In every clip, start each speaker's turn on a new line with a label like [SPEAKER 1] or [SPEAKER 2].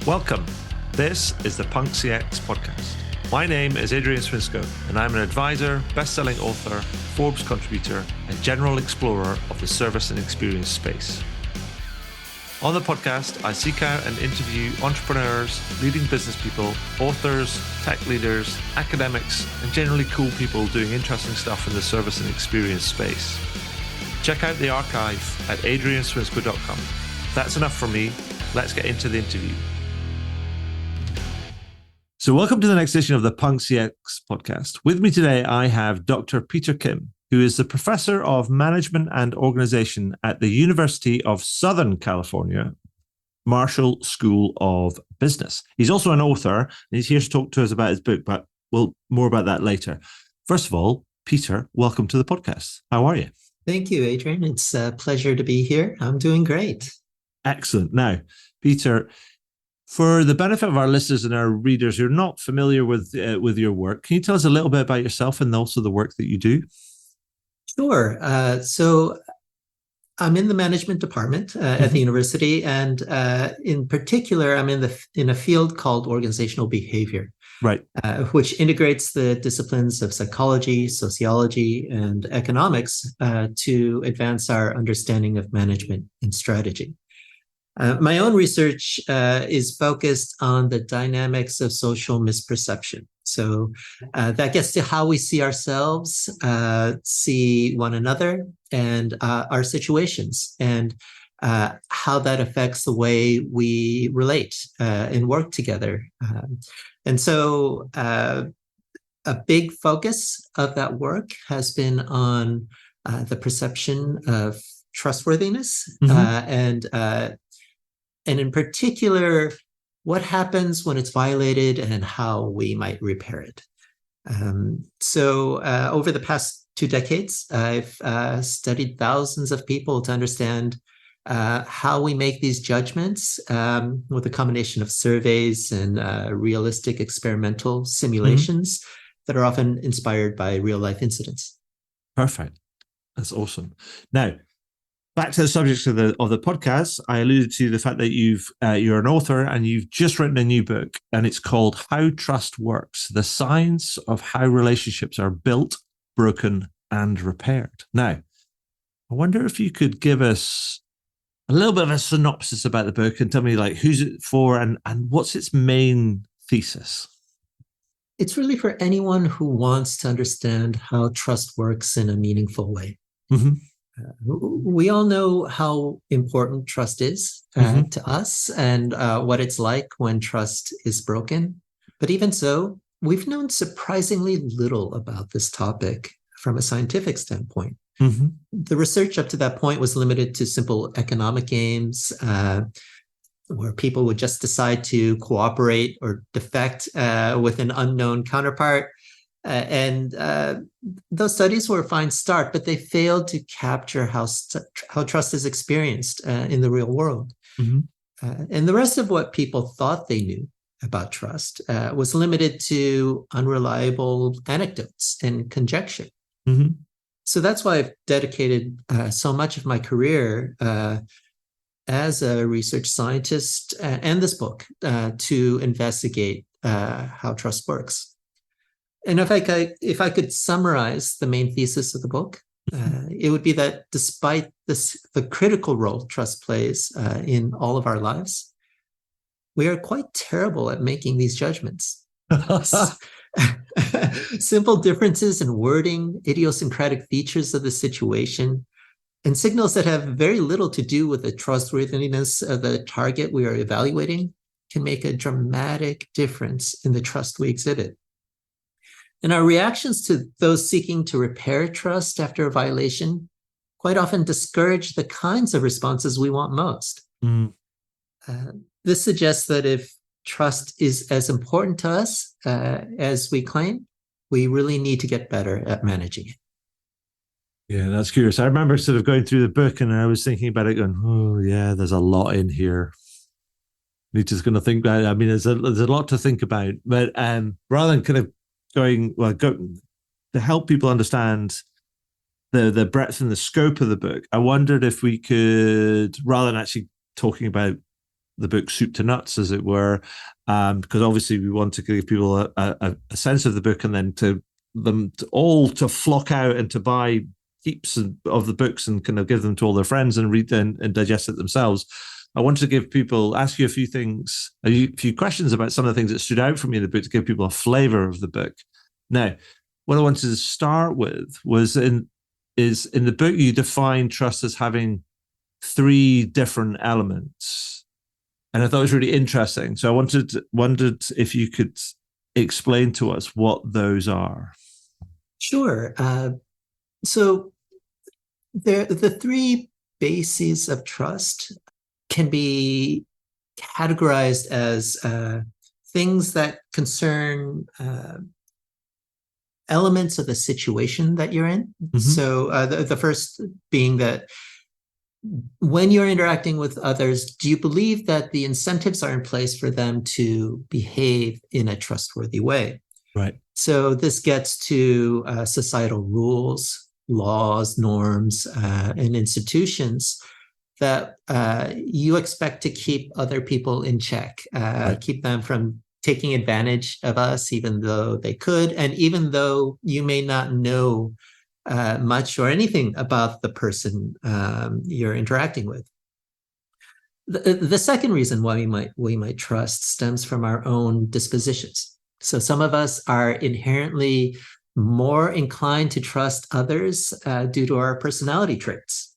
[SPEAKER 1] Welcome. This is the Punk CX podcast. My name is Adrian Swinscoe, and I'm an advisor, best-selling author, Forbes contributor, and general explorer of the service and experience space. On the podcast, I seek out and interview entrepreneurs, leading business people, authors, tech leaders, academics, and generally cool people doing interesting stuff in the service and experience space. Check out the archive at adrianswinscoe.com. That's enough from me. Let's get into the interview. So welcome to the next edition of the Punk CX podcast. With me today, I have Dr. Peter Kim, who is the professor of management and organization at the University of Southern California, Marshall School of Business. He's also an author, and he's here to talk to us about his book, but we'll more about that later. First of all, Peter, welcome to the podcast. How are you?
[SPEAKER 2] Thank you, Adrian. It's a pleasure to be here. I'm doing great.
[SPEAKER 1] Excellent. Now, Peter, for the benefit of our listeners and our readers who are not familiar with your work, can you tell us a little bit about yourself and also the work that you do?
[SPEAKER 2] Sure. So I'm in the management department at the university, and in particular, I'm in a field called organizational behavior,
[SPEAKER 1] right?
[SPEAKER 2] Which integrates the disciplines of psychology, sociology, and economics to advance our understanding of management and strategy. My own research is focused on the dynamics of social misperception. So that gets to how we see ourselves, see one another, and our situations, and how that affects the way we relate and work together. And so a big focus of that work has been on the perception of trustworthiness and in particular, what happens when it's violated and how we might repair it. So over the past 2 decades, I've studied thousands of people to understand how we make these judgments with a combination of surveys and realistic experimental simulations that are often inspired by real-life incidents.
[SPEAKER 1] Perfect. That's awesome. Now, back to the subject of the podcast, I alluded to the fact that you're an author and you've just written a new book, and it's called How Trust Works: The Science of How Relationships Are Built, Broken, and Repaired. Now, I wonder if you could give us a little bit of a synopsis about the book and tell me, like, who's it for and what's its main thesis?
[SPEAKER 2] It's really for anyone who wants to understand how trust works in a meaningful way. Mm-hmm. We all know how important trust is to us and what it's like when trust is broken. But even so, we've known surprisingly little about this topic from a scientific standpoint. Mm-hmm. The research up to that point was limited to simple economic games, where people would just decide to cooperate or defect with an unknown counterpart. And those studies were a fine start, but they failed to capture how trust is experienced in the real world. Mm-hmm. And the rest of what people thought they knew about trust was limited to unreliable anecdotes and conjecture. Mm-hmm. So that's why I've dedicated so much of my career as a research scientist and this book to investigate how trust works. And if I could summarize the main thesis of the book, it would be that despite the critical role trust plays in all of our lives, we are quite terrible at making these judgments. Simple differences in wording, idiosyncratic features of the situation, and signals that have very little to do with the trustworthiness of the target we are evaluating can make a dramatic difference in the trust we exhibit. And our reactions to those seeking to repair trust after a violation quite often discourage the kinds of responses we want most. This suggests that if trust is as important to us as we claim, we really need to get better at managing it.
[SPEAKER 1] Yeah, that's curious. I remember sort of going through the book and I was thinking about it going, oh yeah, there's a lot in here. You're just going to think about it. I mean, there's a lot to think about, but rather than kind of to help people understand the breadth and the scope of the book, I wondered if we could, rather than actually talking about the book soup to nuts, as it were, because obviously we want to give people a sense of the book, and then to them to all to flock out and to buy heaps of the books and kind of give them to all their friends and read and digest it themselves. I wanted to give people, ask you a few things, a few questions about some of the things that stood out for me in the book to give people a flavor of the book. Now, what I wanted to start with was in the book, you define trust as having 3 different elements. And I thought it was really interesting. So I wondered if you could explain to us what those are.
[SPEAKER 2] Sure. So the 3 bases of trust can be categorized as things that concern elements of the situation that you're in. Mm-hmm. So the first being that when you're interacting with others, do you believe that the incentives are in place for them to behave in a trustworthy way?
[SPEAKER 1] Right.
[SPEAKER 2] So this gets to societal rules, laws, norms, and institutions that you expect to keep other people in check, right. Keep them from taking advantage of us, even though they could, and even though you may not know much or anything about the person you're interacting with. The second reason why we might trust stems from our own dispositions. So some of us are inherently more inclined to trust others due to our personality traits.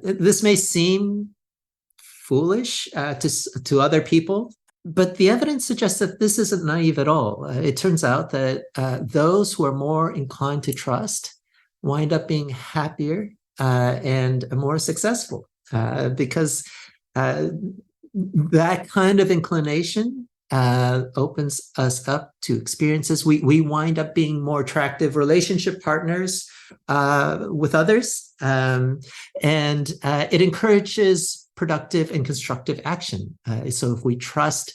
[SPEAKER 2] This may seem foolish to other people, but the evidence suggests that this isn't naive at all. It turns out that those who are more inclined to trust wind up being happier and more successful because that kind of inclination opens us up to experiences. We wind up being more attractive relationship partners with others, and it encourages productive and constructive action. So if we trust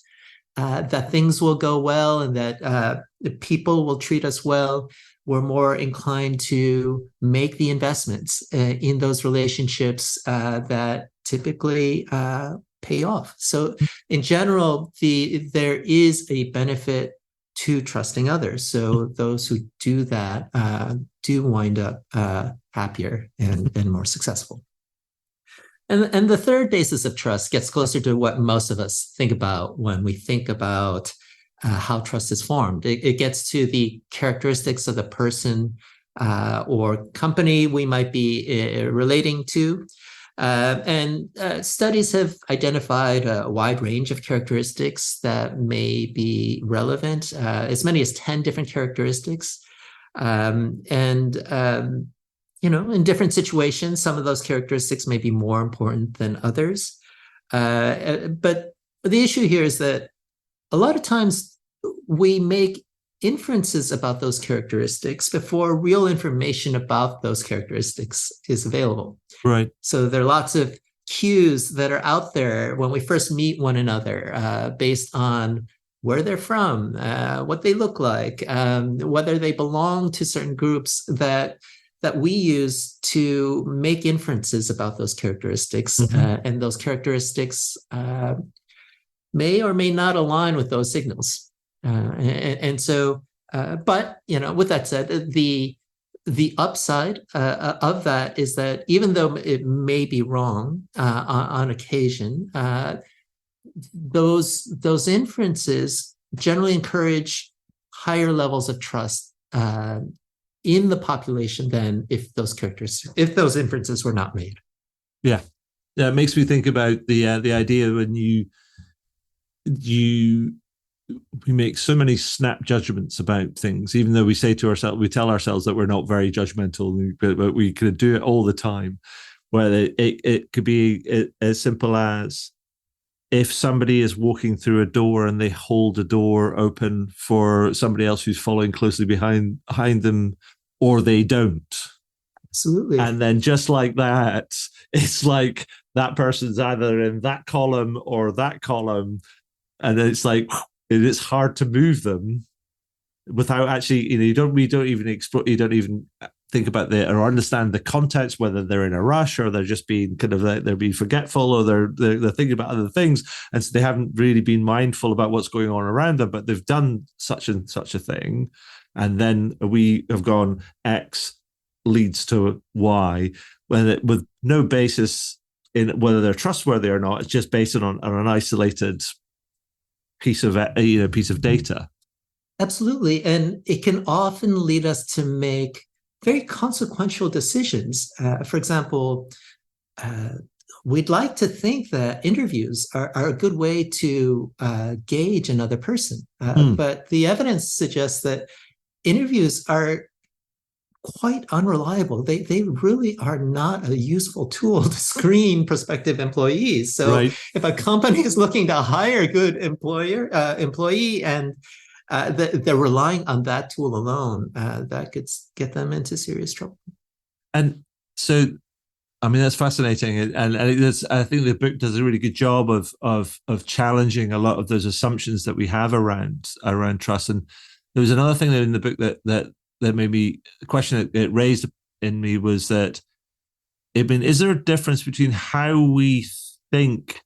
[SPEAKER 2] that things will go well and that people will treat us well, we're more inclined to make the investments in those relationships that typically pay off. So in general, there is a benefit to trusting others. So those who do that do wind up happier and more successful. And the third basis of trust gets closer to what most of us think about when we think about how trust is formed. It gets to the characteristics of the person or company we might be relating to. And studies have identified a wide range of characteristics that may be relevant, as many as 10 different characteristics. In different situations, some of those characteristics may be more important than others. But the issue here is that a lot of times we make inferences about those characteristics before real information about those characteristics is available.
[SPEAKER 1] Right.
[SPEAKER 2] So there are lots of cues that are out there when we first meet one another based on where they're from, what they look like, whether they belong to certain groups that we use to make inferences about those characteristics. Mm-hmm. And those characteristics may or may not align with those signals. But with that said, the upside of that is that even though it may be wrong on occasion, those inferences generally encourage higher levels of trust in the population than if those inferences were not made.
[SPEAKER 1] Yeah, it makes me think about the idea when we make so many snap judgments about things, even though we tell ourselves that we're not very judgmental, but we could do it all the time. Where it could be as simple as if somebody is walking through a door and they hold a door open for somebody else who's following closely behind them, or they don't.
[SPEAKER 2] Absolutely.
[SPEAKER 1] And then just like that, it's like that person's either in that column or that column, and it's like it is hard to move them without actually, you don't even think about or understand the context, whether they're in a rush or they're just being kind of they're being forgetful, or they're thinking about other things, and so they haven't really been mindful about what's going on around them, but they've done such and such a thing, and then we have gone X leads to Y, with no basis in whether they're trustworthy or not. It's just based on an isolated piece of data.
[SPEAKER 2] Absolutely, and it can often lead us to make very consequential decisions. For example, we'd like to think that interviews are a good way to gauge another person, but the evidence suggests that interviews are quite unreliable. They really are not a useful tool to screen prospective employees. So if a company is looking to hire a good employee and they're relying on that tool alone, that could get them into serious trouble.
[SPEAKER 1] And so, I mean, that's fascinating, and I think the book does a really good job of challenging a lot of those assumptions that we have around trust. And there was another thing in the book that made me a question that it raised in me was that, is there a difference between how we think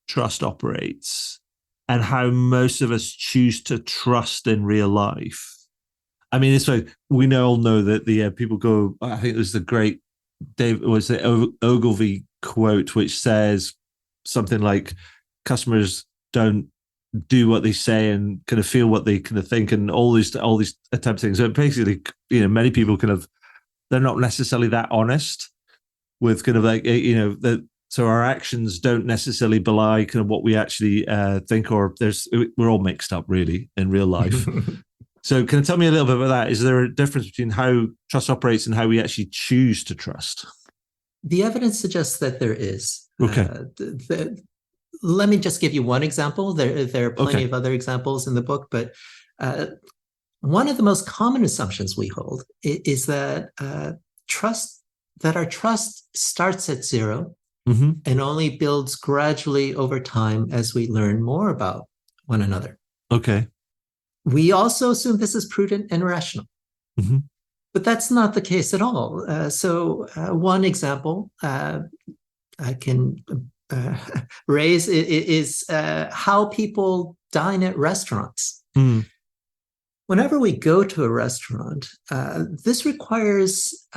[SPEAKER 1] trust operates and how most of us choose to trust in real life? I mean, it's like we all know that the people go. I think it was the great Ogilvy quote, which says something like, "Customers don't do what they say and kind of feel what they kind of think," and all these types of things. So basically, many people they're not necessarily that honest with kind of like that. So our actions don't necessarily belie kind of what we actually think, or we're all mixed up really in real life. So can you tell me a little bit about that? Is there a difference between how trust operates and how we actually choose to trust?
[SPEAKER 2] The evidence suggests that there is.
[SPEAKER 1] Okay.
[SPEAKER 2] Let me just give you one example. There are plenty of other examples in the book, but one of the most common assumptions we hold is that our trust starts at zero and only builds gradually over time as we learn more about one another.
[SPEAKER 1] Okay.
[SPEAKER 2] We also assume this is prudent and rational, but that's not the case at all. So one example I can raise is how people dine at restaurants. Whenever we go to a restaurant, this requires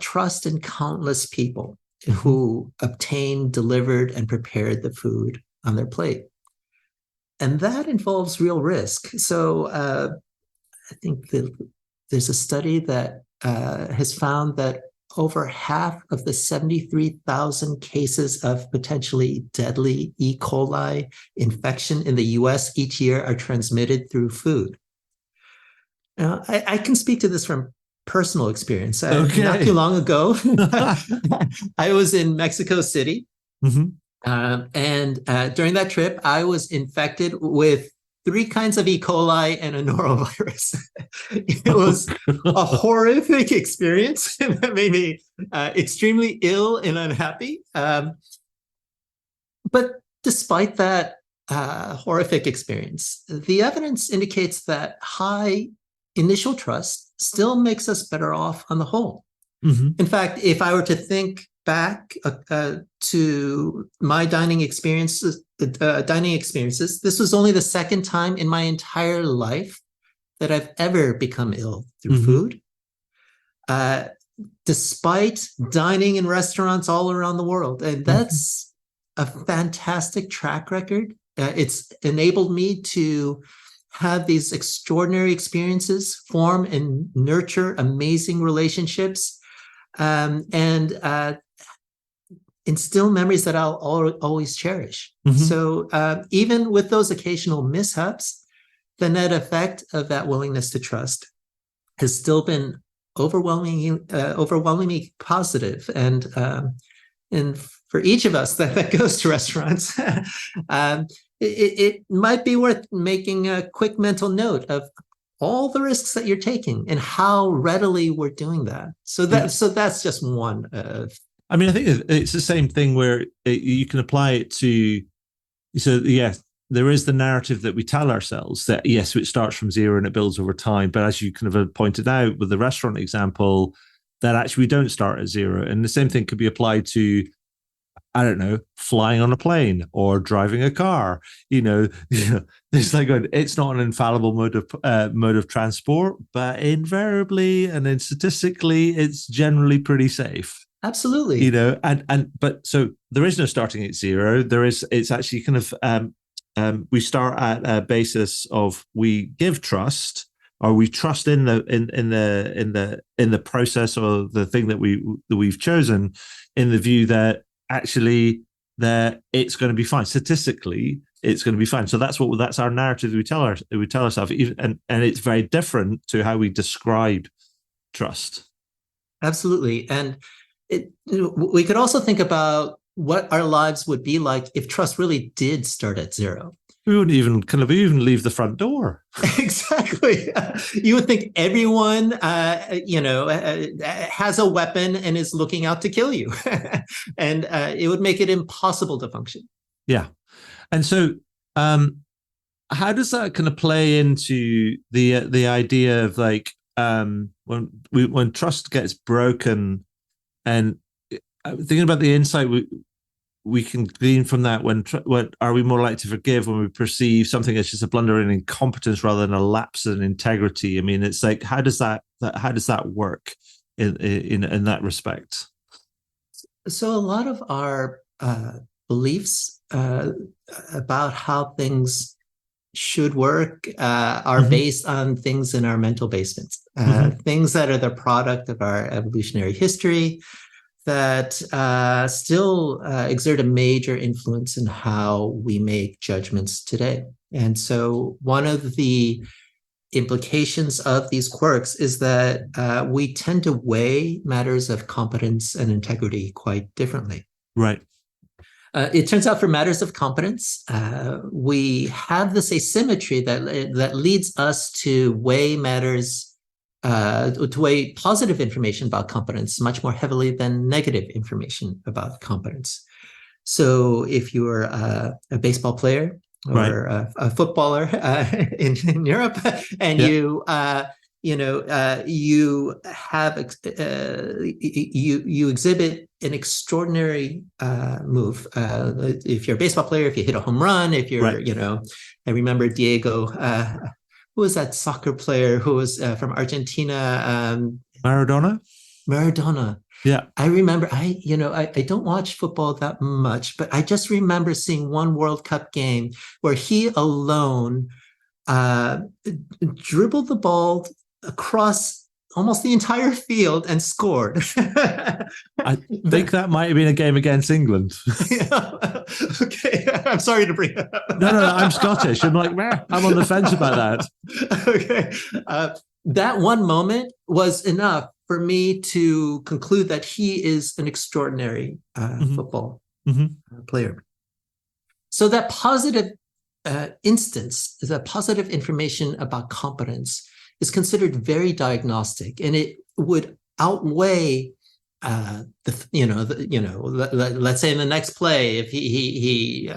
[SPEAKER 2] trust in countless people who obtained, delivered, and prepared the food on their plate. And that involves real risk. So I think there's a study that has found that over half of the 73,000 cases of potentially deadly E. coli infection in the US each year are transmitted through food. Now, I can speak to this from personal experience. Not too long ago, I was in Mexico City. And during that trip, I was infected with 3 kinds of E. coli and a norovirus. It was a horrific experience that made me extremely ill and unhappy. But despite that horrific experience, the evidence indicates that high initial trust still makes us better off on the whole. In fact, if I were to think back to my dining experiences, this was only the second time in my entire life that I've ever become ill through food. Despite dining in restaurants all around the world. And that's a fantastic track record. It's enabled me to have these extraordinary experiences, form and nurture amazing relationships, and instill memories that I'll always cherish. So even with those occasional mishaps, the net effect of that willingness to trust has still been overwhelmingly positive. And for each of us that goes to restaurants, it might be worth making a quick mental note of all the risks that you're taking and how readily we're doing that. So that's just one of.
[SPEAKER 1] I mean, I think it's the same thing where you can apply it to. So yes, there is the narrative that we tell ourselves that yes, it starts from zero and it builds over time. But as you kind of pointed out with the restaurant example, that actually we don't start at zero. And the same thing could be applied to, I don't know, flying on a plane or driving a car. It's like it's not an infallible mode of transport, but invariably and then statistically, it's generally pretty safe.
[SPEAKER 2] Absolutely.
[SPEAKER 1] But so there is no starting at zero. It's actually kind of we start at a basis of we give trust, or we trust in the process or the thing that we've chosen, in the view that actually that it's going to be fine. Statistically, it's going to be fine. So that's our narrative we tell ourselves, and it's very different to how we describe trust.
[SPEAKER 2] Absolutely. And we could also think about what our lives would be like if trust really did start at zero.
[SPEAKER 1] We wouldn't even leave the front door.
[SPEAKER 2] Exactly. You would think everyone, has a weapon and is looking out to kill you, and it would make it impossible to function.
[SPEAKER 1] Yeah, and so how does that kind of play into the idea of like when trust gets broken, and thinking about the insight we can glean from that, when are we more likely to forgive when we perceive something as just a blunder and incompetence rather than a lapse in integrity? I mean, it's like, how does that work in that respect?
[SPEAKER 2] So a lot of our beliefs about how things should work are based on things in our mental basements, things that are the product of our evolutionary history, that still exert a major influence in how we make judgments today. And so one of the implications of these quirks is that we tend to weigh matters of competence and integrity quite differently.
[SPEAKER 1] Right.
[SPEAKER 2] It turns out for matters of competence, we have this asymmetry that leads us to weigh matters, to weigh positive information about competence much more heavily than negative information about competence. So if you're a baseball player or a footballer in Europe, and you exhibit an extraordinary move. If you're a baseball player, if you hit a home run, if you're, I remember Diego. Who was that soccer player who was from Argentina? Maradona.
[SPEAKER 1] Yeah.
[SPEAKER 2] I remember, I don't watch football that much, but I just remember seeing one World Cup game where he alone dribbled the ball across almost the entire field and scored.
[SPEAKER 1] I think that might have been a game against England.
[SPEAKER 2] Okay, I'm sorry to bring that up.
[SPEAKER 1] No, I'm Scottish. I'm like, I'm on the fence about that.
[SPEAKER 2] Okay. That one moment was enough for me to conclude that he is an extraordinary football player. So that positive instance, that positive information about competence, is considered very diagnostic, and it would outweigh let's say in the next play, if he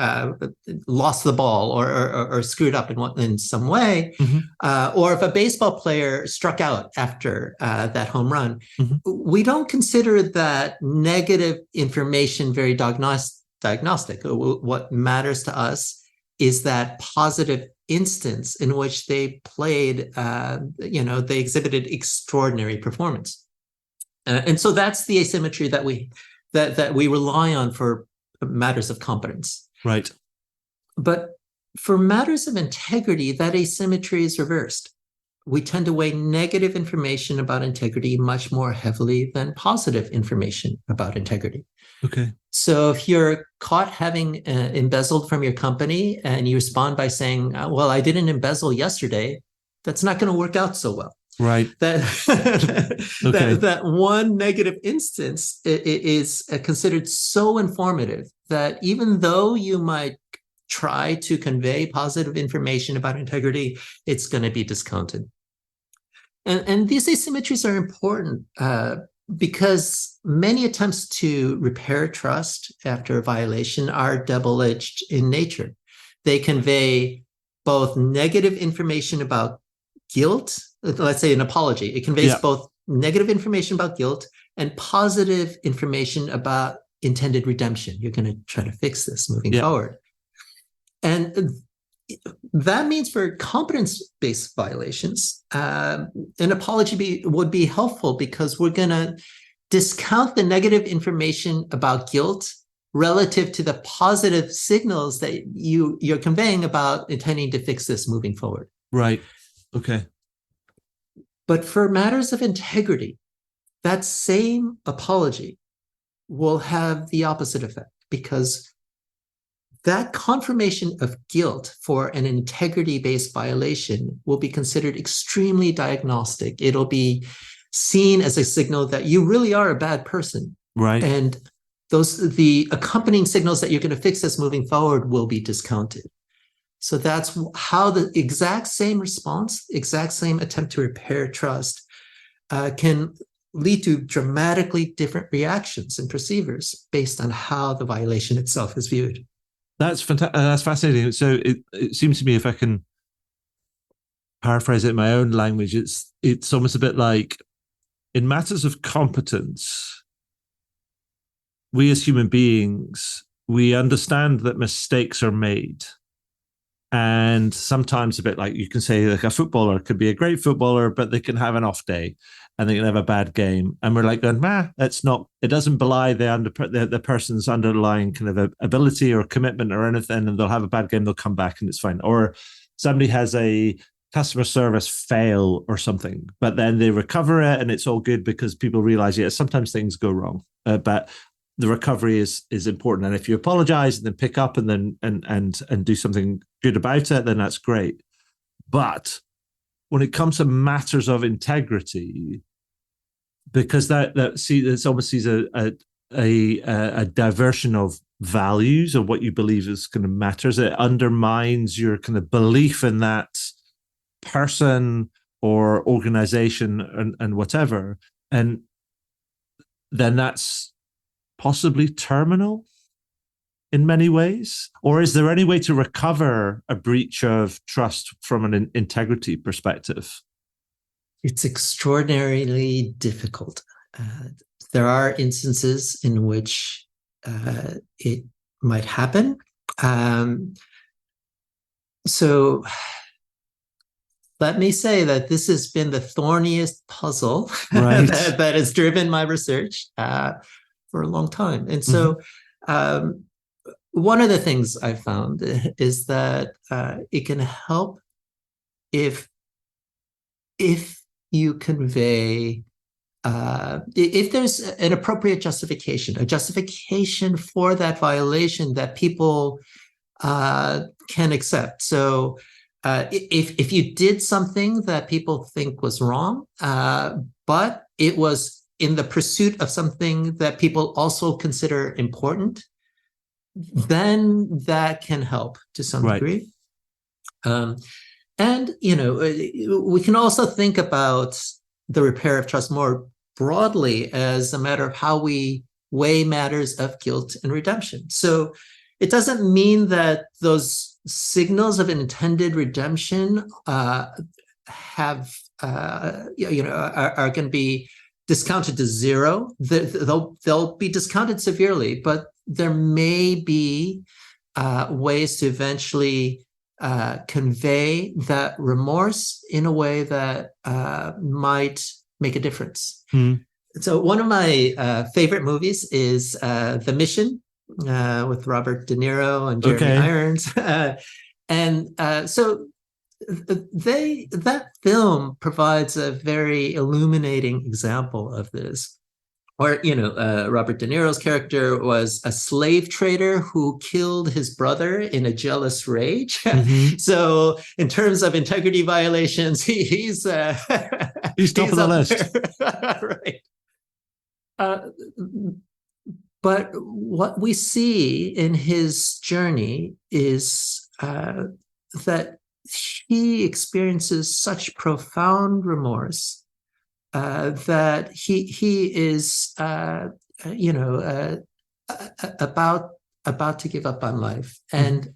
[SPEAKER 2] lost the ball or screwed up in some way, or if a baseball player struck out after that home run, we don't consider that negative information very diagnostic. What matters to us is that positive instance in which they played, they exhibited extraordinary performance. And so that's the asymmetry that we rely on for matters of competence.
[SPEAKER 1] Right.
[SPEAKER 2] But for matters of integrity, that asymmetry is reversed. We tend to weigh negative information about integrity much more heavily than positive information about integrity.
[SPEAKER 1] Okay.
[SPEAKER 2] So if you're caught having embezzled from your company and you respond by saying, well, I didn't embezzle yesterday, that's not going to work out so well.
[SPEAKER 1] Right.
[SPEAKER 2] That one negative instance is considered so informative that even though you might try to convey positive information about integrity, it's going to be discounted. And these asymmetries are important because many attempts to repair trust after a violation are double-edged in nature. They convey both negative information about guilt. Let's say an apology. It conveys both negative information about guilt and positive information about intended redemption. You're going to try to fix this moving forward. And that means for competence-based violations, an apology would be helpful because we're going to discount the negative information about guilt relative to the positive signals that you're conveying about intending to fix this moving forward.
[SPEAKER 1] Right. Okay.
[SPEAKER 2] But for matters of integrity, that same apology will have the opposite effect, because that confirmation of guilt for an integrity-based violation will be considered extremely diagnostic. It'll be seen as a signal that you really are a bad person.
[SPEAKER 1] Right.
[SPEAKER 2] And the accompanying signals that you're going to fix this moving forward will be discounted. So that's how the exact same response, exact same attempt to repair trust can lead to dramatically different reactions in perceivers based on how the violation itself is viewed.
[SPEAKER 1] That's fantastic. That's fascinating. So it seems to me, if I can paraphrase it in my own language, it's almost a bit like, in matters of competence, we as human beings, we understand that mistakes are made. And sometimes a bit like, you can say, like, a footballer could be a great footballer, but they can have an off day and they can have a bad game. And we're like going, that's not, it doesn't belie the person's underlying kind of ability or commitment or anything. And they'll have a bad game, they'll come back and it's fine. Or somebody has a customer service fail or something, but then they recover it and it's all good because people realize, sometimes things go wrong, but the recovery is important. And if you apologize and then pick up and then and do something good about it, then that's great. But when it comes to matters of integrity, because that's obviously a diversion of values of what you believe is kind of matters, it undermines your kind of belief in that person or organization and whatever, and then that's possibly terminal in many ways. Or is there any way to recover a breach of trust from an integrity perspective?
[SPEAKER 2] It's extraordinarily difficult. There are instances in which it might happen. So let me say that this has been the thorniest puzzle that has driven my research for a long time. And so one of the things I found is that it can help if you convey, if there's an appropriate justification, a justification for that violation that people can accept. So if you did something that people think was wrong, but it was in the pursuit of something that people also consider important, then that can help to some degree. And, we can also think about the repair of trust more broadly as a matter of how we weigh matters of guilt and redemption. So it doesn't mean that those signals of intended redemption are going to be discounted to zero. They'll be discounted severely, but there may be ways to eventually convey that remorse in a way that might make a difference. So one of my favorite movies is The Mission with Robert De Niro and Jeremy Irons. So that film provides a very illuminating example of this. Or, Robert De Niro's character was a slave trader who killed his brother in a jealous rage. So in terms of integrity violations, he's top
[SPEAKER 1] of the list.
[SPEAKER 2] Right. But what we see in his journey is that he experiences such profound remorse that he is, about to give up on life. And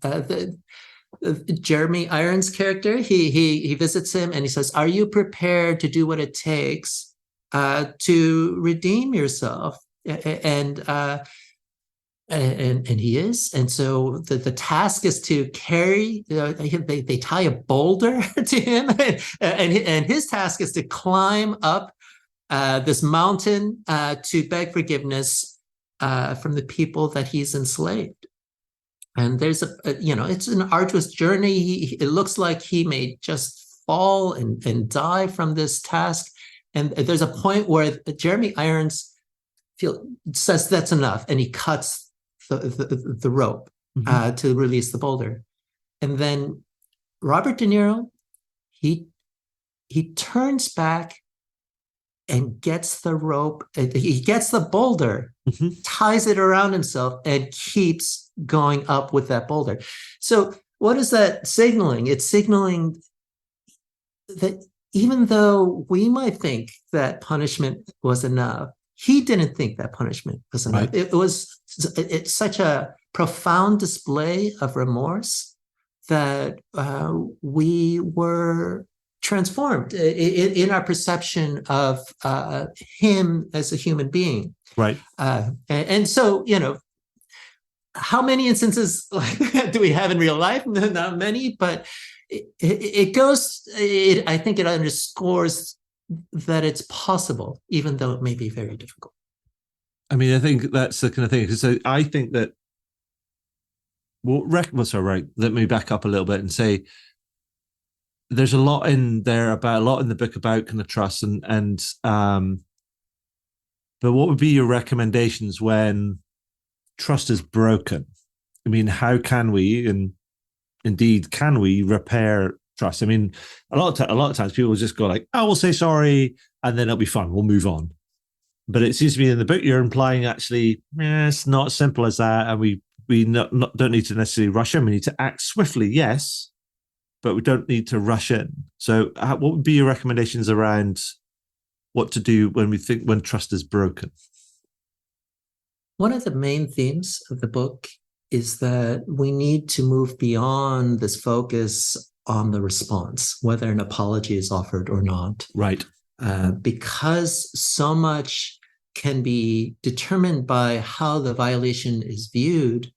[SPEAKER 2] Jeremy Irons' character, he visits him and he says, "Are you prepared to do what it takes to redeem yourself. And he is. And so the task is to carry, they tie a boulder to him, and his task is to climb up this mountain to beg forgiveness from the people that he's enslaved. And there's it's an arduous journey. It looks like he may just fall and die from this task. And there's a point where Jeremy Irons says that's enough, and he cuts the rope to release the boulder. And then Robert De Niro, he turns back and gets the rope. He gets the boulder, ties it around himself, and keeps going up with that boulder. So what is that signaling? It's signaling that even though we might think that punishment was enough, he didn't think that punishment was enough. Right. It's such a profound display of remorse that we were transformed in our perception of him as a human being.
[SPEAKER 1] Right.
[SPEAKER 2] And so, how many instances do we have in real life? Not many, but I think it underscores that it's possible, even though it may be very difficult.
[SPEAKER 1] I mean, I think that's the kind of thing. So I think that, let me back up a little bit and say, there's a lot in there a lot in the book about kind of trust but what would be your recommendations when trust is broken? I mean, how can we, and indeed, can we repair trust? I mean, a lot of times people just go like, "Oh, we'll say sorry, and then it'll be fine. We'll move on." But it seems to me in the book you're implying actually, it's not as simple as that, and we don't need to necessarily rush in. We need to act swiftly, yes, but we don't need to rush in. So, what would be your recommendations around what to do when trust is broken?
[SPEAKER 2] One of the main themes of the book is that we need to move beyond this focus on the response, whether an apology is offered or not.
[SPEAKER 1] Right.
[SPEAKER 2] Because so much can be determined by how the violation is viewed,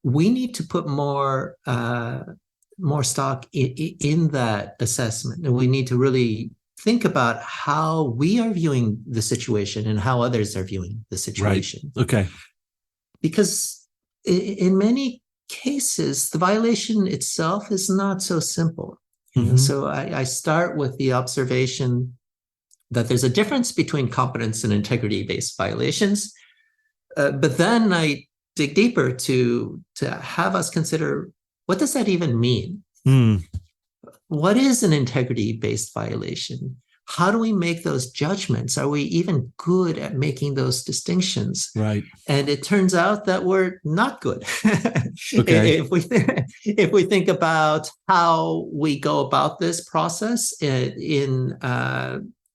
[SPEAKER 2] we need to put more stock in that assessment. And we need to really think about how we are viewing the situation and how others are viewing the situation.
[SPEAKER 1] Right. Okay.
[SPEAKER 2] Because in many cases, the violation itself is not so simple. So I start with the observation that there's a difference between competence and integrity-based violations. But then I dig deeper to have us consider, what does that even mean? What is an integrity-based violation? How do we make those judgments? Are we even good at making those distinctions?
[SPEAKER 1] Right.
[SPEAKER 2] And it turns out that we're not good.
[SPEAKER 1] Okay.
[SPEAKER 2] If we think about how we go about this process in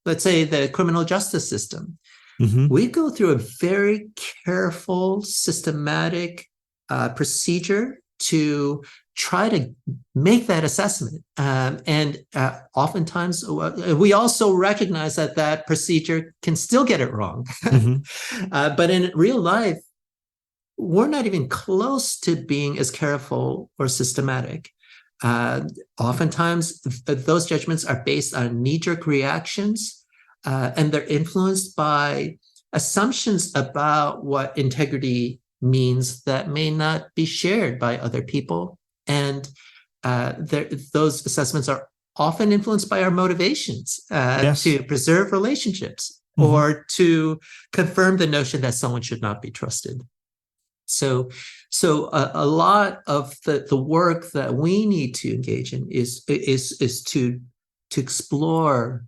[SPEAKER 2] let's say, the criminal justice system, we go through a very careful, systematic procedure to try to make that assessment. And oftentimes, we also recognize that procedure can still get it wrong. But in real life, we're not even close to being as careful or systematic. Oftentimes, those judgments are based on knee-jerk reactions, and they're influenced by assumptions about what integrity means that may not be shared by other people. And those assessments are often influenced by our motivations to preserve relationships or to confirm the notion that someone should not be trusted. So a lot of the work that we need to engage in is to explore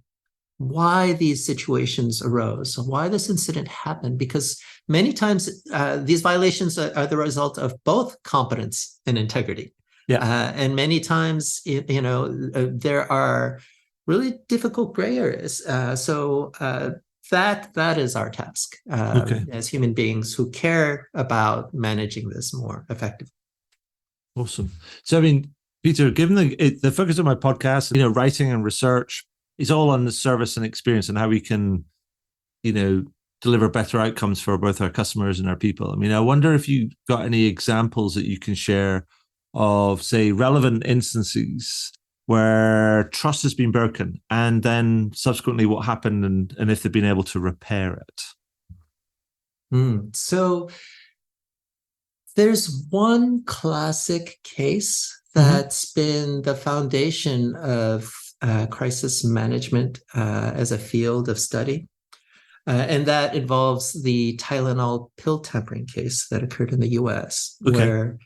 [SPEAKER 2] why these situations arose, why this incident happened, because many times these violations are the result of both competence and integrity. And many times, there are really difficult gray areas. So that is our task as human beings who care about managing this more effectively.
[SPEAKER 1] Awesome. So, I mean, Peter, given the focus of my podcast, writing and research is all on the service and experience and how we can deliver better outcomes for both our customers and our people. I mean, I wonder if you got any examples that you can share of, say, relevant instances where trust has been broken, and then subsequently what happened, and if they've been able to repair it.
[SPEAKER 2] So there's one classic case that's been the foundation of crisis management as a field of study. And that involves the Tylenol pill tampering case that occurred in the US, where,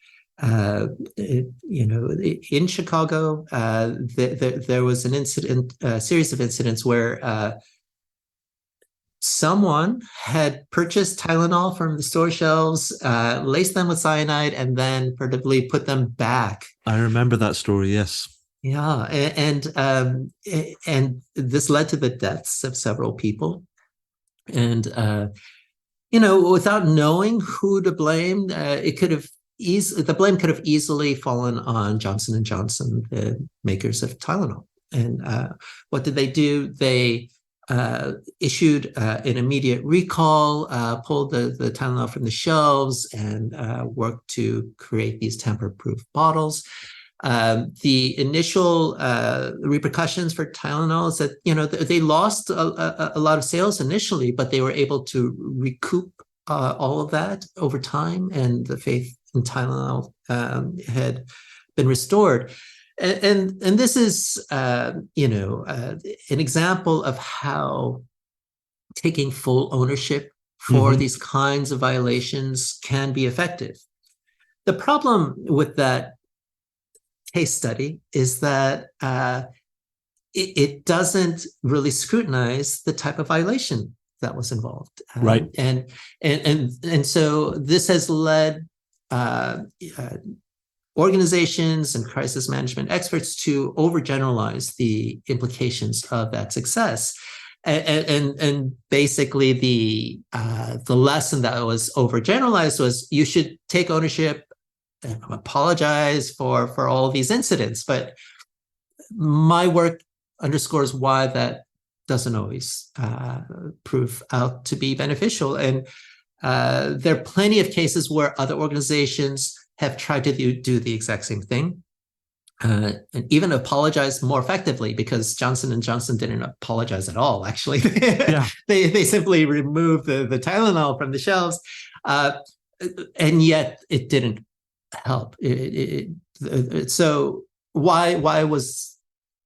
[SPEAKER 2] in Chicago, there was an incident, a series of incidents where someone had purchased Tylenol from the store shelves, laced them with cyanide, and then purportedly put them back.
[SPEAKER 1] I remember that story, yes.
[SPEAKER 2] Yeah, and this led to the deaths of several people. And without knowing who to blame, the blame could have easily fallen on Johnson & Johnson, the makers of Tylenol. And what did they do? They issued an immediate recall, pulled the Tylenol from the shelves, and worked to create these tamper-proof bottles. The initial repercussions for Tylenol is that they lost a lot of sales initially, but they were able to recoup all of that over time, and the faith in Tylenol had been restored. And this is an example of how taking full ownership for these kinds of violations can be effective. The problem with that case study is that it doesn't really scrutinize the type of violation that was involved,
[SPEAKER 1] right?
[SPEAKER 2] And so this has led organizations and crisis management experts to overgeneralize the implications of that success. And basically the lesson that was overgeneralized was you should take ownership and apologize for all of these incidents. But my work underscores why that doesn't always prove out to be beneficial. And there are plenty of cases where other organizations have tried to do the exact same thing, and even apologize more effectively, because Johnson & Johnson didn't apologize at all, actually. They simply removed the Tylenol from the shelves, and yet it didn't help. So why was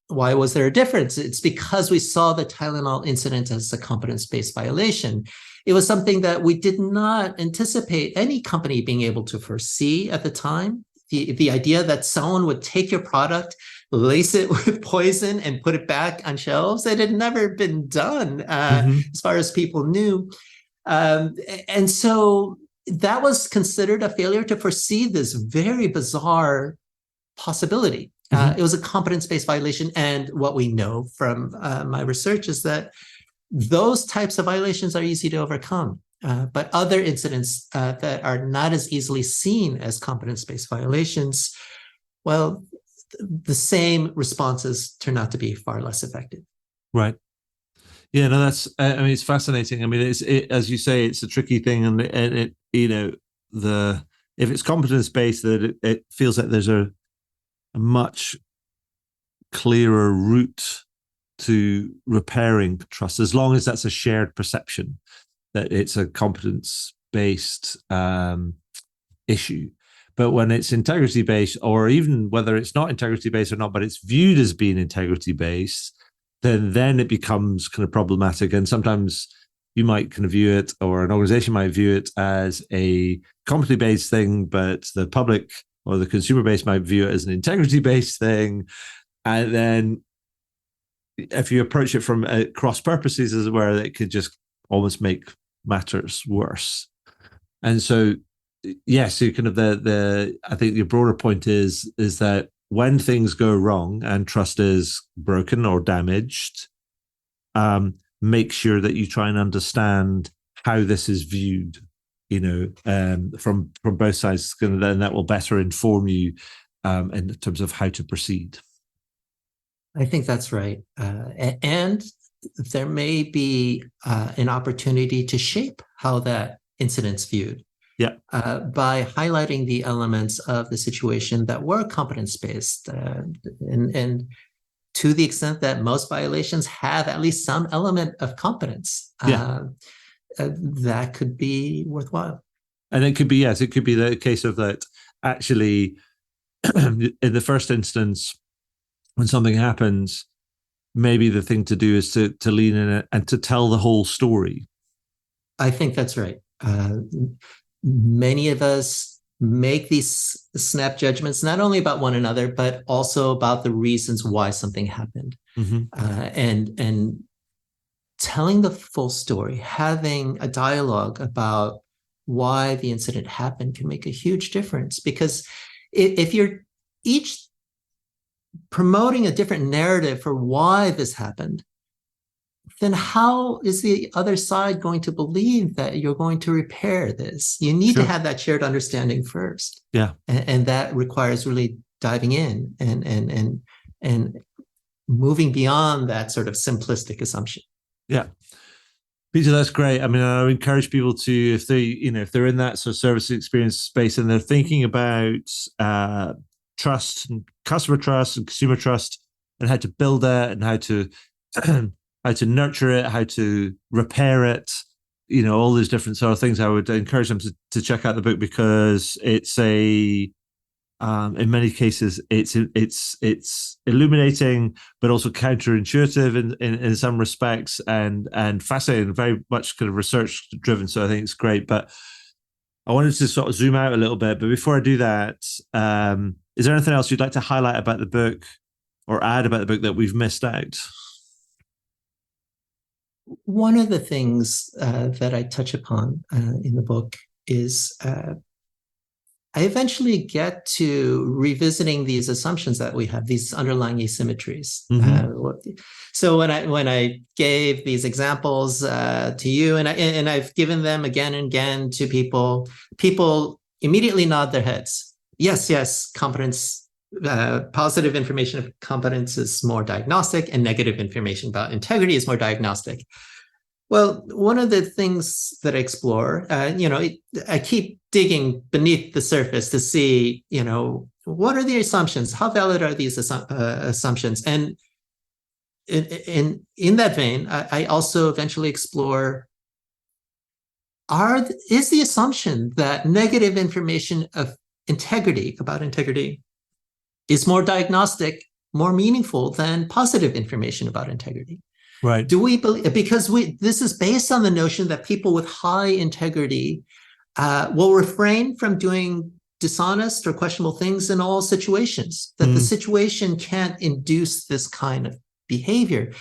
[SPEAKER 2] there a difference? It's because we saw the Tylenol incident as a competence-based violation. It was something that we did not anticipate any company being able to foresee at the time. The idea that someone would take your product, lace it with poison, and put it back on shelves, it had never been done as far as people knew. And so that was considered a failure to foresee this very bizarre possibility. It was a competence-based violation. And what we know from my research is that those types of violations are easy to overcome. But other incidents that are not as easily seen as competence-based violations, well, the same responses turn out to be far less effective.
[SPEAKER 1] Right. Yeah, no, it's fascinating. I mean, as you say, it's a tricky thing, and it if it's competence-based, that it feels like there's a much clearer route to repairing trust, as long as that's a shared perception that it's a competence-based issue. But when it's integrity-based, or even whether it's not integrity-based or not, but it's viewed as being integrity-based, then it becomes kind of problematic. And sometimes you might kind of view it, or an organization might view it as a competency-based thing, but the public or the consumer base might view it as an integrity-based thing. And then if you approach it from cross purposes, as where it could just almost make matters worse. And so, yes, so kind of I think the broader point is that when things go wrong and trust is broken or damaged, make sure that you try and understand how this is viewed, from both sides, and then that will better inform you in terms of how to proceed.
[SPEAKER 2] I think that's right. And there may be an opportunity to shape how that incident's viewed.
[SPEAKER 1] Yeah.
[SPEAKER 2] By highlighting the elements of the situation that were competence-based, and to the extent that most violations have at least some element of competence, that could be worthwhile.
[SPEAKER 1] And it could be, yes, it could be the case of that actually, in the first instance, when something happens, maybe the thing to do is to lean in it and to tell the whole story.
[SPEAKER 2] I think that's right. Many of us make these snap judgments, not only about one another, but also about the reasons why something happened. And telling the full story, having a dialogue about why the incident happened can make a huge difference. Because if you're each promoting a different narrative for why this happened, then how is the other side going to believe that you're going to repair this? You need to have that shared understanding first.
[SPEAKER 1] Yeah.
[SPEAKER 2] And that requires really diving in and moving beyond that sort of simplistic assumption.
[SPEAKER 1] Yeah. Peter, that's great. I mean, I encourage people to, if they're in that sort of service experience space and they're thinking about trust and customer trust and consumer trust and how to build it and how to nurture it, how to repair it, all those different sort of things, I would encourage them to check out the book, because it's in many cases, it's illuminating, but also counterintuitive in some respects, and fascinating, very much kind of research driven. So I think it's great. But I wanted to sort of zoom out a little bit. But before I do that, is there anything else you'd like to highlight about the book or add about the book that we've missed out?
[SPEAKER 2] One of the things that I touch upon in the book is I eventually get to revisiting these assumptions that we have, these underlying asymmetries. So when I gave these examples to you, and I've given them again and again to people immediately nod their heads. Yes, competence. Positive information of competence is more diagnostic, and negative information about integrity is more diagnostic. Well, one of the things that I explore, I keep digging beneath the surface to see, what are the assumptions? How valid are these assumptions? And in that vein, I also eventually explore, is the assumption that negative information of integrity, about integrity, is more diagnostic, more meaningful than positive information about integrity?
[SPEAKER 1] Right.
[SPEAKER 2] Do we believe, because this is based on the notion that people with high integrity will refrain from doing dishonest or questionable things in all situations, that the situation can't induce this kind of behavior.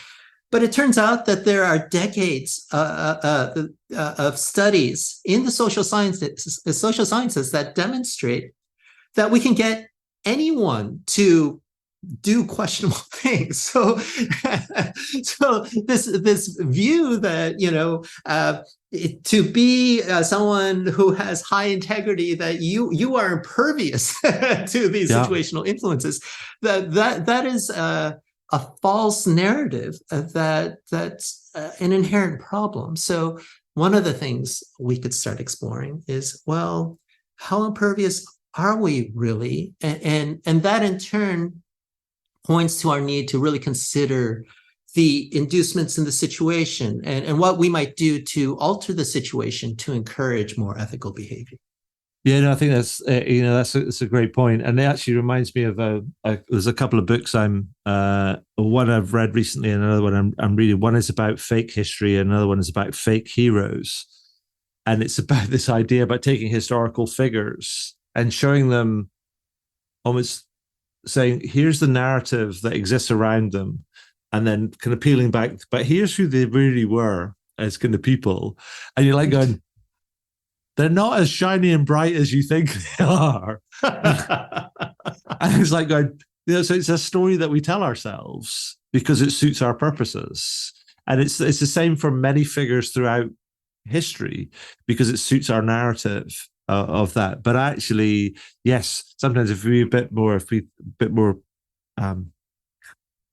[SPEAKER 2] But it turns out that there are decades of studies in the social sciences that demonstrate that we can get anyone to do questionable things. So this view that to be someone who has high integrity, that you are impervious to these situational influences, that is a false narrative, that's an inherent problem. So one of the things we could start exploring is, well, how impervious are we really? And that in turn points to our need to really consider the inducements in the situation and what we might do to alter the situation to encourage more ethical behavior.
[SPEAKER 1] Yeah, no, I think that's a great point, and it actually reminds me of there's a couple of books one I've read recently, and another one I'm reading. One is about fake history, and another one is about fake heroes, and it's about this idea about taking historical figures and showing them, almost saying, here's the narrative that exists around them, and then kind of peeling back, but here's who they really were as kind of people. And you're like going, they're not as shiny and bright as you think they are. And it's like going, so it's a story that we tell ourselves because it suits our purposes. And it's the same for many figures throughout history, because it suits our narrative of that. But actually, yes, sometimes if we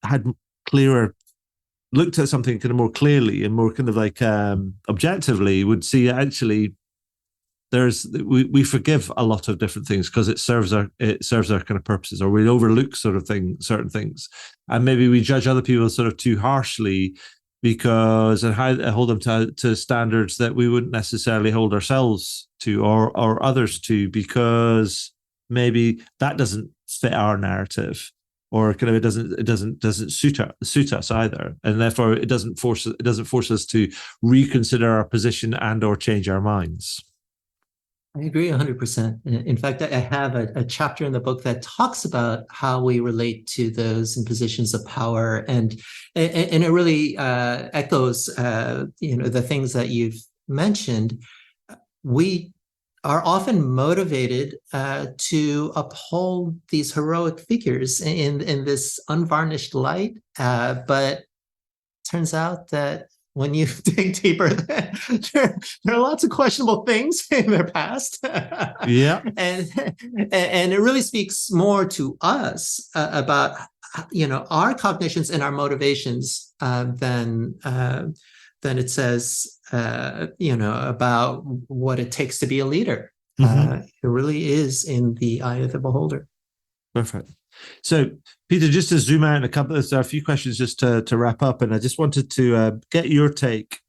[SPEAKER 1] had clearer looked at something kind of more clearly and more kind of like objectively, would see actually we forgive a lot of different things because it serves our kind of purposes, or we overlook certain things, and maybe we judge other people sort of too harshly because and hold them to standards that we wouldn't necessarily hold ourselves to or others to, because maybe that doesn't fit our narrative, or kind of it doesn't suit us either, and therefore it doesn't force us to reconsider our position and or change our minds.
[SPEAKER 2] I agree 100%. In fact, I have a chapter in the book that talks about how we relate to those in positions of power, and it really echoes, the things that you've mentioned. We are often motivated to uphold these heroic figures in this unvarnished light, but turns out that when you dig deeper, there are lots of questionable things in their past.
[SPEAKER 1] Yeah.
[SPEAKER 2] And it really speaks more to us about, our cognitions and our motivations than it says, about what it takes to be a leader. Mm-hmm. It really is in the eye of the beholder.
[SPEAKER 1] Perfect. So, Peter, just to zoom out there are a few questions just to wrap up, and I just wanted to get your take.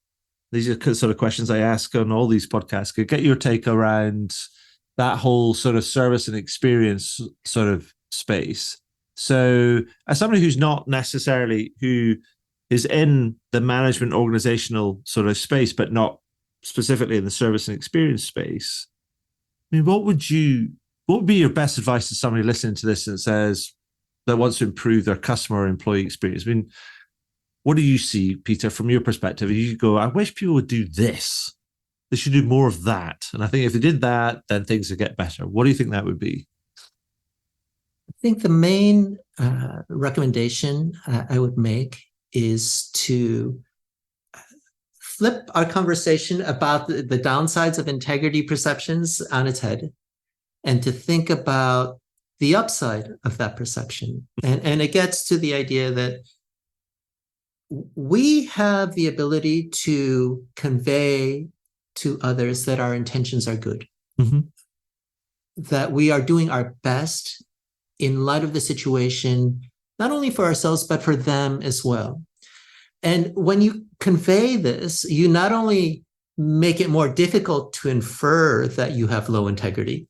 [SPEAKER 1] These are sort of questions I ask on all these podcasts. Get your take around that whole sort of service and experience sort of space. So, as somebody who's not necessarily who is in the management organizational sort of space, but not specifically in the service and experience space, I mean, what would be your best advice to somebody listening to this that wants to improve their customer or employee experience? I mean, what do you see, Peter, from your perspective? You go, I wish people would do this. They should do more of that. And I think if they did that, then things would get better. What do you think that would be?
[SPEAKER 2] I think the main recommendation I would make is to flip our conversation about the downsides of integrity perceptions on its head, and to think about the upside of that perception. And it gets to the idea that we have the ability to convey to others that our intentions are good, mm-hmm. that we are doing our best in light of the situation, not only for ourselves, but for them as well. And when you convey this, you not only make it more difficult to infer that you have low integrity,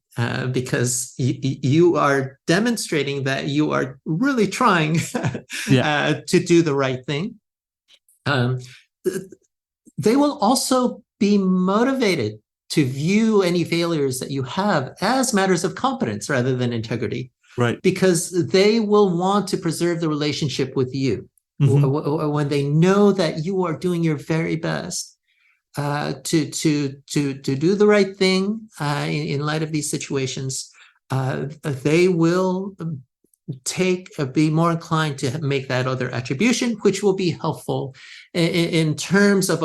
[SPEAKER 2] because you are demonstrating that you are really trying to do the right thing. They will also be motivated to view any failures that you have as matters of competence rather than integrity.
[SPEAKER 1] Right.
[SPEAKER 2] Because they will want to preserve the relationship with you, mm-hmm. when they know that you are doing your very be do the right thing in light of these situations. They will be more inclined to make that other attribution, which will be helpful in terms of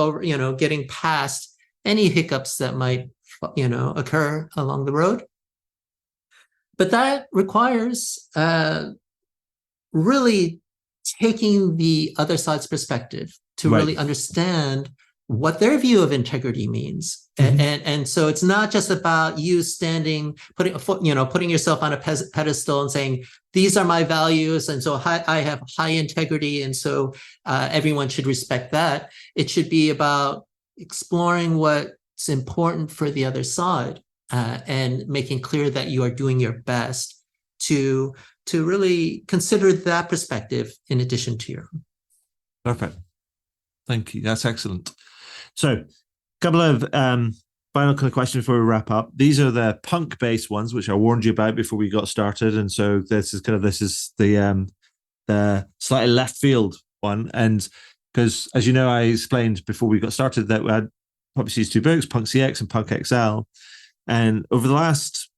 [SPEAKER 2] getting past any hiccups that might occur along the road. But that requires really taking the other side's perspective to really understand what their view of integrity means. Mm-hmm. And so it's not just about you putting yourself on a pedestal and saying, these are my values, and so I have high integrity, and so everyone should respect that. It should be about exploring what's important for the other side, and making clear that you are doing your best to really consider that perspective in addition to your own.
[SPEAKER 1] Perfect. Thank you. That's excellent. So, a couple of final kind of questions before we wrap up. These are the punk-based ones, which I warned you about before we got started, and so this is the slightly left field one. And because, as you know, I explained before we got started that we had published these two books, Punk CX and Punk XL, and over the last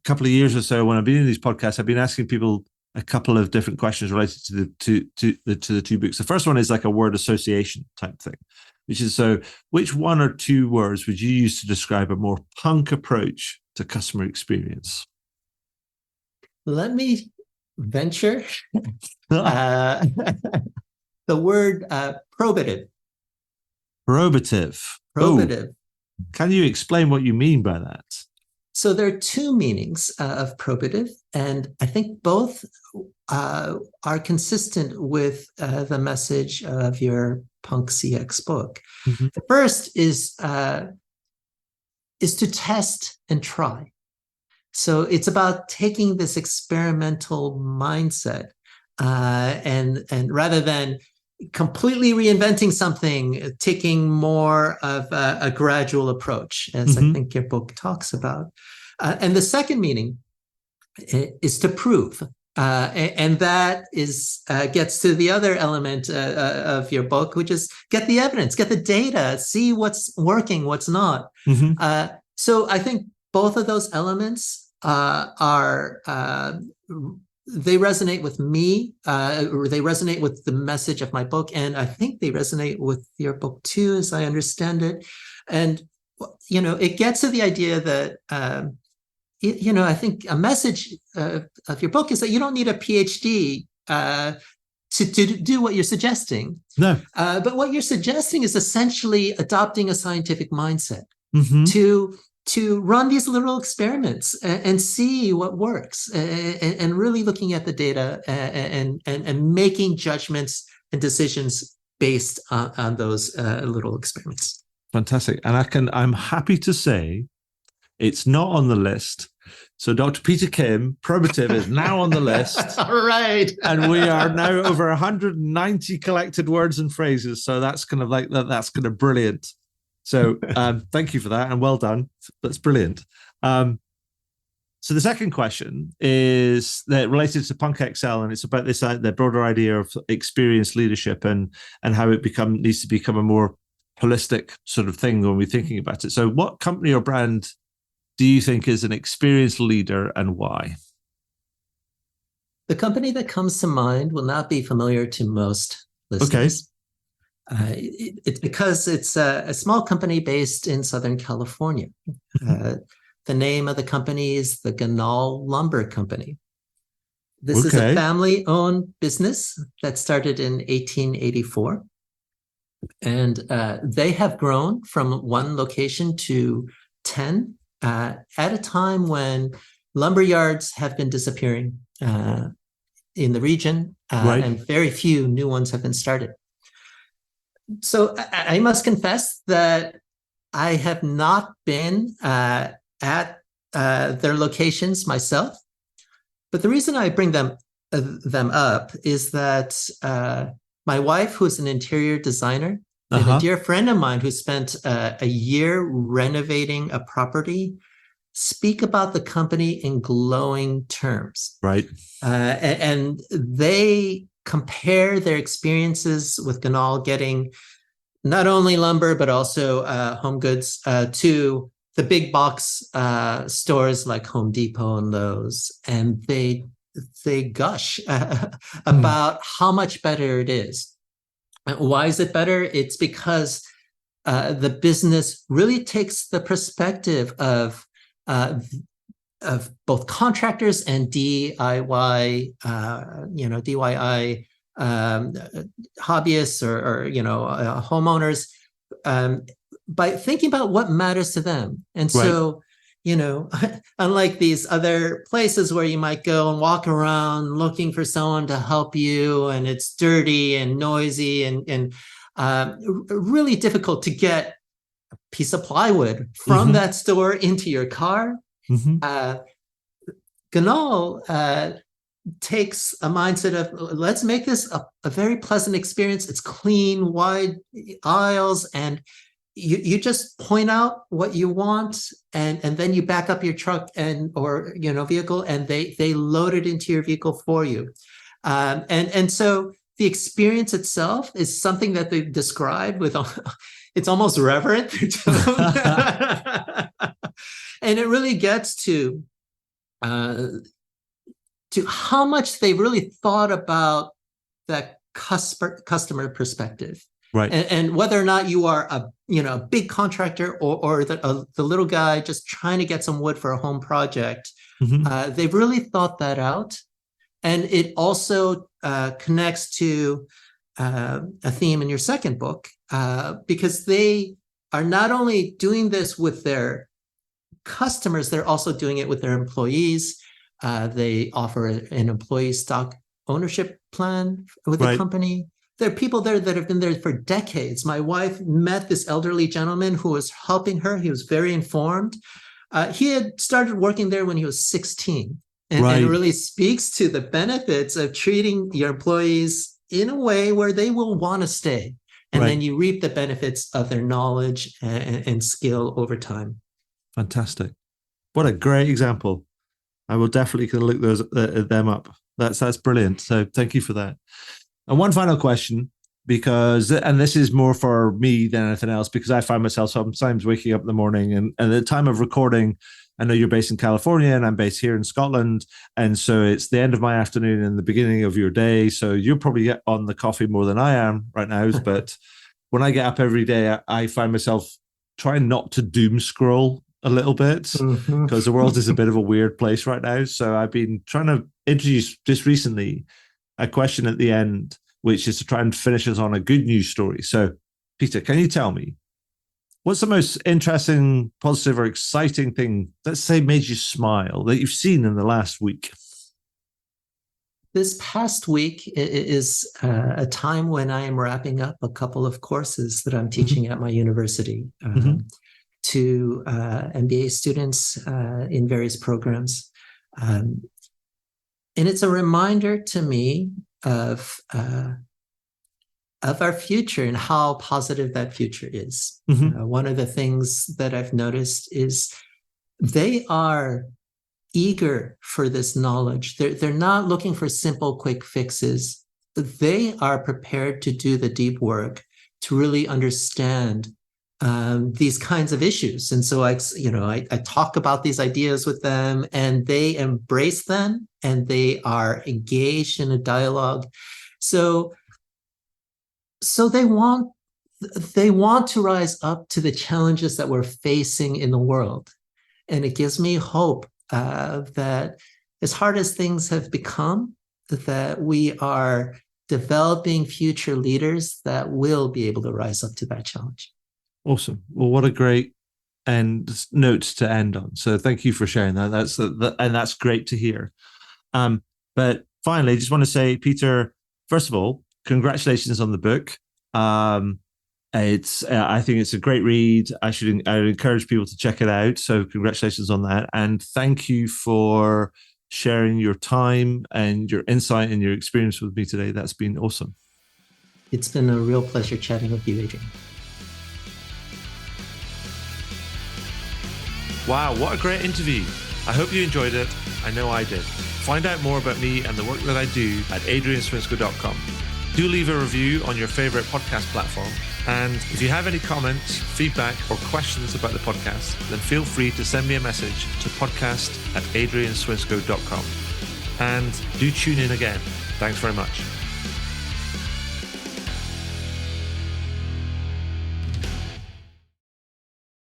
[SPEAKER 1] couple of years or so, when I've been in these podcasts, I've been asking people a couple of different questions related to the two books. The first one is like a word association type thing, which is, so which one or two words would you use to describe a more punk approach to customer experience?
[SPEAKER 2] Let me venture. The word probative.
[SPEAKER 1] Probative.
[SPEAKER 2] Probative.
[SPEAKER 1] Oh, can you explain what you mean by that?
[SPEAKER 2] So there are two meanings of probative, and I think both are consistent with the message of your Punk CX book.
[SPEAKER 1] Mm-hmm.
[SPEAKER 2] The first is to test and try. So it's about taking this experimental mindset and rather than completely reinventing something, taking more of a gradual approach, as I think your book talks about. And the second meaning is to prove. And that is gets to the other element of your book, which is get the evidence, get the data, see what's working, what's not. So I think both of those elements are they resonate with me, or they resonate with the message of my book, and I think they resonate with your book too, as I understand it. And it gets to the idea that I think a message of your book is that you don't need a PhD to do what you're suggesting.
[SPEAKER 1] No.
[SPEAKER 2] But what you're suggesting is essentially adopting a scientific mindset to run these little experiments and see what works, and really looking at the data and making judgments and decisions based on those little experiments.
[SPEAKER 1] Fantastic. And I'm happy to say it's not on the list. So Dr. Peter Kim, Probative, is now on the list.
[SPEAKER 2] All right.
[SPEAKER 1] And we are now over 190 collected words and phrases. So that's kind of brilliant. So thank you for that, and well done. That's brilliant. So the second question is that related to Punk XL, and it's about this the broader idea of experienced leadership and how it needs to become a more holistic sort of thing when we're thinking about it. So what company or brand do you think is an experienced leader, and why?
[SPEAKER 2] The company that comes to mind will not be familiar to most listeners.
[SPEAKER 1] Okay.
[SPEAKER 2] It's because it's a small company based in Southern California. The name of the company is the Ganal Lumber Company. This is a family-owned business that started in 1884. And they have grown from one location to 10 at a time when lumber yards have been disappearing in the region, and very few new ones have been started. So I must confess that I have not been at their locations myself. But the reason I bring them up is that my wife, who's an interior designer, and a dear friend of mine who spent a year renovating a property, speak about the company in glowing terms.
[SPEAKER 1] Right.
[SPEAKER 2] And they compare their experiences with Ganal getting not only lumber, but also home goods to the big box stores like Home Depot and Lowe's. And they gush about how much better it is. And why is it better? It's because the business really takes the perspective of both contractors and DIY, DIY hobbyists or homeowners, by thinking about what matters to them. And so, unlike these other places where you might go and walk around looking for someone to help you, and it's dirty and noisy and really difficult to get a piece of plywood from that store into your car. Ganal takes a mindset of, let's make this a very pleasant experience. It's clean, wide aisles, and you just point out what you want, and then you back up your truck or vehicle, and they load it into your vehicle for you. And so the experience itself is something that they describe with, it's almost reverent. And it really gets to how much they really thought about that customer perspective,
[SPEAKER 1] right?
[SPEAKER 2] And whether or not you are a big contractor or the little guy just trying to get some wood for a home project, they've really thought that out. And it also connects to a theme in your second book, because they are not only doing this with their customers, they're also doing it with their employees. They offer an employee stock ownership plan with the company. There are people there that have been there for decades. My wife met this elderly gentleman who was helping her. He was very informed. He had started working there when he was 16, and really speaks to the benefits of treating your employees in a way where they will want to stay. And then you reap the benefits of their knowledge and skill over time.
[SPEAKER 1] Fantastic. What a great example. I will definitely look them up. That's brilliant. So thank you for that. And one final question, and this is more for me than anything else, because I find myself sometimes waking up in the morning and at the time of recording, I know you're based in California and I'm based here in Scotland. And so it's the end of my afternoon and the beginning of your day. So you'll probably get on the coffee more than I am right now. But when I get up every day, I find myself trying not to doom scroll a little bit, because the world is a bit of a weird place right now. So I've been trying to introduce just recently a question at the end, which is to try and finish us on a good news story. So Peter, can you tell me, what's the most interesting, positive, or exciting thing, let's say, made you smile that you've seen in the last week?
[SPEAKER 2] This past week is a time when I am wrapping up a couple of courses that I'm teaching at my university to MBA students in various programs. And it's a reminder to me of our future and how positive that future is. One of the things that I've noticed is they are eager for this knowledge. They're not looking for simple, quick fixes. They are prepared to do the deep work to really understand these kinds of issues. And so I talk about these ideas with them, and they embrace them, and they are engaged in a dialogue. So they want to rise up to the challenges that we're facing in the world. And it gives me hope that as hard as things have become, that we are developing future leaders that will be able to rise up to that challenge.
[SPEAKER 1] Awesome. Well, what a great note to end on. So thank you for sharing that. That's great to hear. But finally, I just want to say, Peter, first of all, congratulations on the book. I think it's a great read. I would encourage people to check it out. So congratulations on that. And thank you for sharing your time and your insight and your experience with me today. That's been awesome.
[SPEAKER 2] It's been a real pleasure chatting with you, Adrian.
[SPEAKER 1] Wow, what a great interview. I hope you enjoyed it. I know I did. Find out more about me and the work that I do at adrianswinscoe.com. Do leave a review on your favorite podcast platform. And if you have any comments, feedback, or questions about the podcast, then feel free to send me a message to podcast@adrianswinscoe.com. And do tune in again. Thanks very much.